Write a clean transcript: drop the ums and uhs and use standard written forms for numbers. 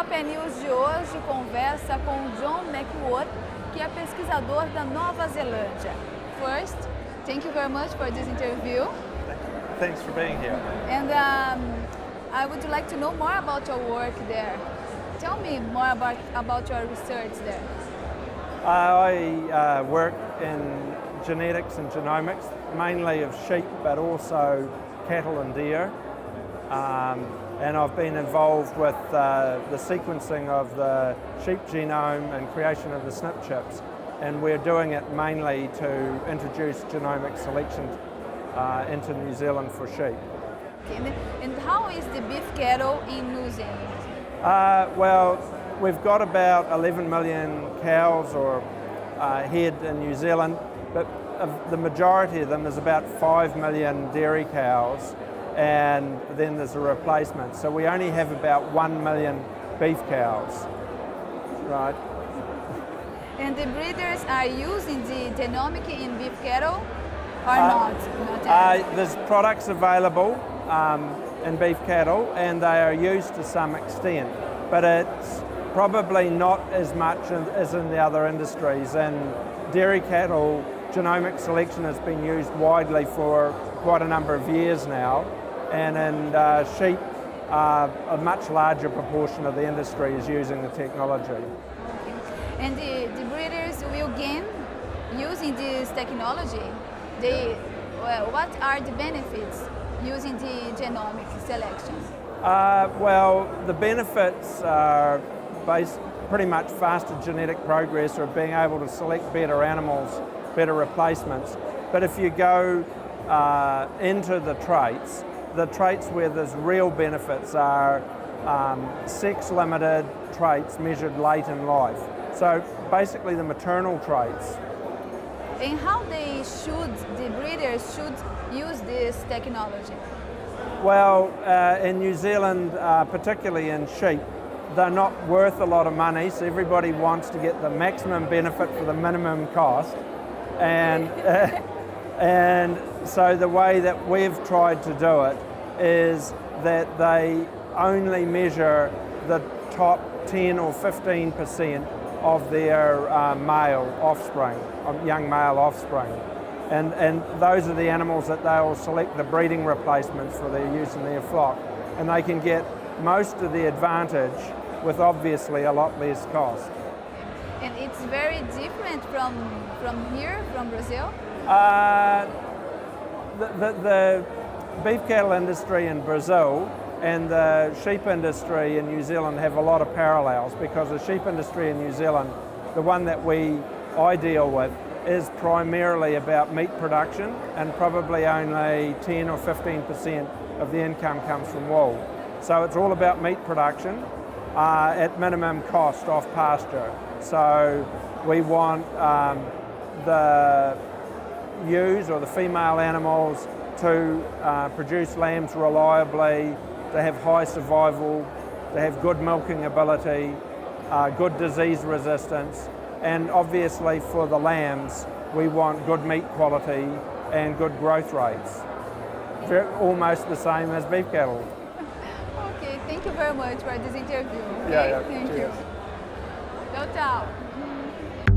Tatuapé News de hoje conversa com John McEwan, que é pesquisador da Nova Zelândia. First, thank you very much for this interview. Thanks for being here. And I would like to know more about your work there. Tell me more about your research there. I work in genetics and genomics, mainly of sheep, but also cattle and deer. And I've been involved with the sequencing of the sheep genome and creation of the SNP chips. And we're doing it mainly to introduce genomic selection into New Zealand for sheep. And how is the beef cattle in New Zealand? Well, we've got about 11 million cows or head in New Zealand, but the majority of them is about 5 million dairy cows, and then there's a replacement. So we only have about 1 million beef cows, right? And the breeders are using the Genômica in beef cattle or not? There's products available in beef cattle, and they are used to some extent, but it's probably not as much as in the other industries. In dairy cattle, genomic selection has been used widely for quite a number of years now, and in sheep, a much larger proportion of the industry is using the technology. Okay. And the breeders will gain using this technology. What are the benefits using the genomic selection? Well, the benefits are pretty much faster genetic progress or being able to select better animals, better replacements. But if you go into the traits where there's real benefits are sex-limited traits measured late in life. So basically the maternal traits. And how the breeders should use this technology? Well, in New Zealand, particularly in sheep, they're not worth a lot of money, so everybody wants to get the maximum benefit for the minimum cost. And, and so the way that we've tried to do it is that they only measure the top 10 or 15% of their male offspring, young male offspring. And those are the animals that they'll select the breeding replacements for their use in their flock. And they can get most of the advantage with obviously a lot less cost. And it's very different from here, from Brazil? The beef cattle industry in Brazil and the sheep industry in New Zealand have a lot of parallels, because the sheep industry in New Zealand, the one that I deal with, is primarily about meat production, and probably only 10 or 15% of the income comes from wool. So it's all about meat production at minimum cost off pasture. So we want the ewes or the female animals to produce lambs reliably, to have high survival, to have good milking ability, good disease resistance, and obviously for the lambs we want good meat quality and good growth rates. They're almost the same as beef cattle. Okay, thank you very much for this interview. Okay? Yeah, Thank cheers. you. Tchau, tchau.